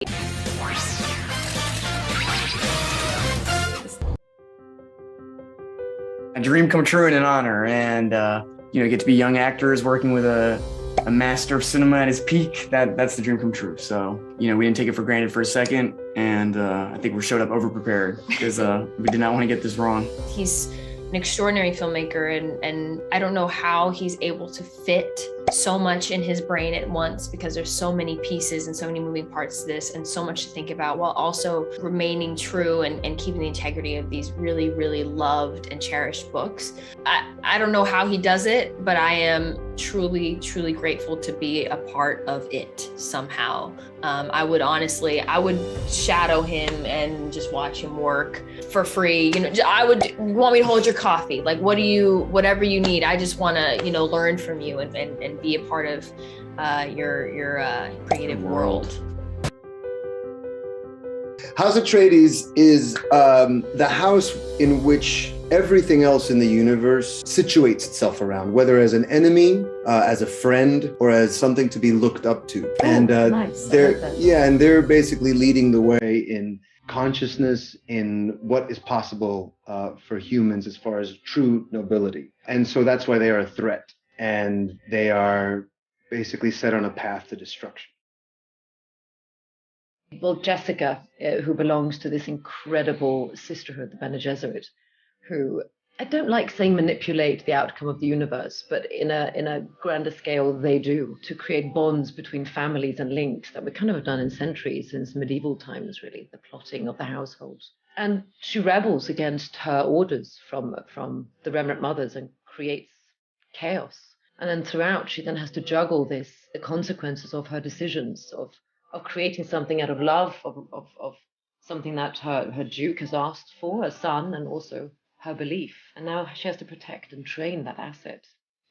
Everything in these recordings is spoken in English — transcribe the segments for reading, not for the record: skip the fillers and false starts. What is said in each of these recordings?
A dream come true and an honor, and get to be young actors working with a master of cinema at his peak. That's the dream come true. So we didn't take it for granted for a second, and I think we showed up overprepared because we did not want to get this wrong. He's an extraordinary filmmaker, and I don't know how he's able to fit so much in his brain at once, because there's so many pieces and so many moving parts to this and so much to think about, while also remaining true and keeping the integrity of these really, really loved and cherished books. I don't know how he does it, but I am truly, truly grateful to be a part of it somehow. I would shadow him and just watch him work for free. You want me to hold your coffee? Like, whatever you need. I just want to, learn from you and be a part of your creative world. House Atreides is the house in which everything else in the universe situates itself around, whether as an enemy, as a friend, or as something to be looked up to. Nice. They're basically leading the way in consciousness, in what is possible for humans as far as true nobility. And so that's why they are a threat, and they are basically set on a path to destruction. Well, Jessica, who belongs to this incredible sisterhood, the Bene Gesserit, who, I don't like saying manipulate the outcome of the universe, but in a grander scale, they do, to create bonds between families and links that we kind of have done in centuries, since medieval times, really, the plotting of the household. And she rebels against her orders from the Remnant Mothers and creates chaos. And then throughout, she then has to juggle the consequences of her decisions, of creating something out of love, of something that her Duke has asked for, a son, and also her belief. And now she has to protect and train that asset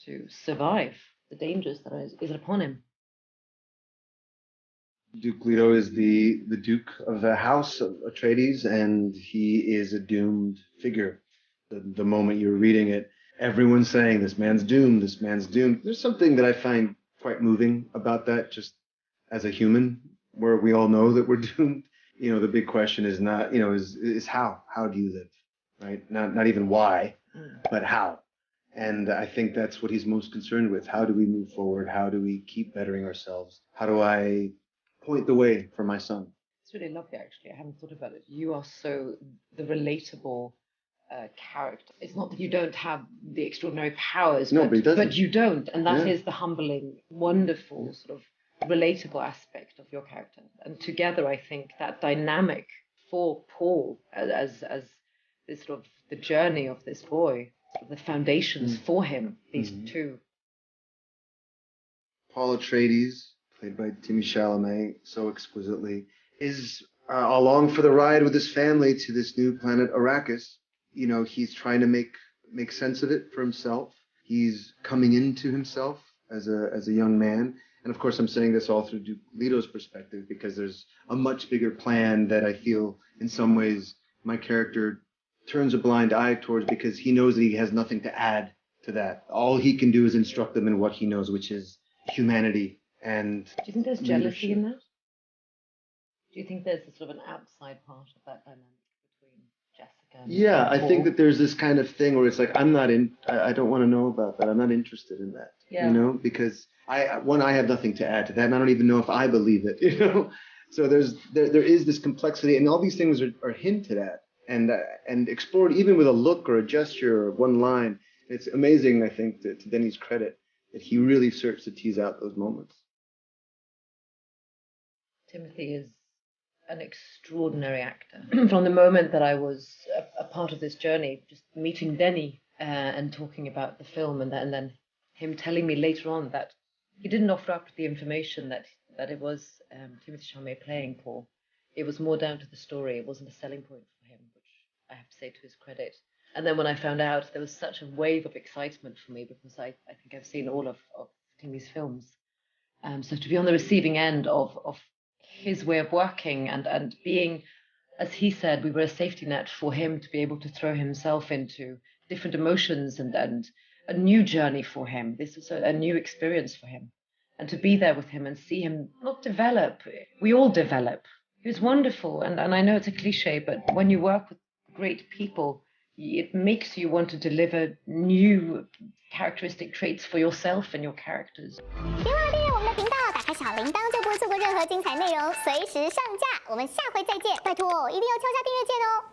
to survive the dangers that is upon him. Duke Leto is the Duke of the House of Atreides, and he is a doomed figure. The moment you're reading it, everyone's saying, this man's doomed, this man's doomed. There's something that I find quite moving about that, just as a human, where we all know that we're doomed. The big question is not, is how do you live, right? Not even why, but how. And I think that's what he's most concerned with. How do we move forward? How do we keep bettering ourselves? How do I point the way for my son? It's really lovely, actually. I haven't thought about it. You are so the relatable character. It's not that you don't have the extraordinary powers, no, but he doesn't. But you don't, and that is the humbling, wonderful sort of relatable aspect of your character. And together, I think that dynamic for Paul as this sort of the journey of this boy, the foundations for him, these two. Paul Atreides, played by Timothée Chalamet so exquisitely, is along for the ride with his family to this new planet Arrakis. He's trying to make sense of it for himself. He's coming into himself as a young man. And of course, I'm saying this all through Duke Leto's perspective, because there's a much bigger plan that I feel in some ways my character turns a blind eye towards, because he knows that he has nothing to add to that. All he can do is instruct them in what he knows, which is humanity and Do you think there's jealousy in that? Do you think there's a sort of an outside part of that dynamic between Jessica and Yeah, I Paul? think that there's this kind of thing where it's like, I don't want to know about that. I'm not interested in that. Yeah. Because I have nothing to add to that, and I don't even know if I believe it, So there is this complexity, and all these things are hinted at and explored even with a look or a gesture or one line. It's amazing, I think, to Denis's credit, that he really starts to tease out those moments. Timothy is an extraordinary actor. From the moment that I was a part of this journey, just meeting Denis and talking about the film, and then him telling me later on that he didn't offer up the information that it was Timothée Chalamet playing Paul. It was more down to the story. It wasn't a selling point for him, which I have to say to his credit. And then when I found out, there was such a wave of excitement for me, because I think I've seen all of Timmy's films. So to be on the receiving end of his way of working and being, as he said, we were a safety net for him to be able to throw himself into different emotions and a new journey for him. This was a new experience for him. And to be there with him and see him not develop. We all develop. He was wonderful, and I know it's a cliche, but when you work with great people, it makes you want to deliver new characteristic traits for yourself and your characters. 别忘了订阅我们的频道，打开小铃铛就不会错过任何精彩内容，随时上架。我们下回再见，拜托一定要敲下订阅键哦。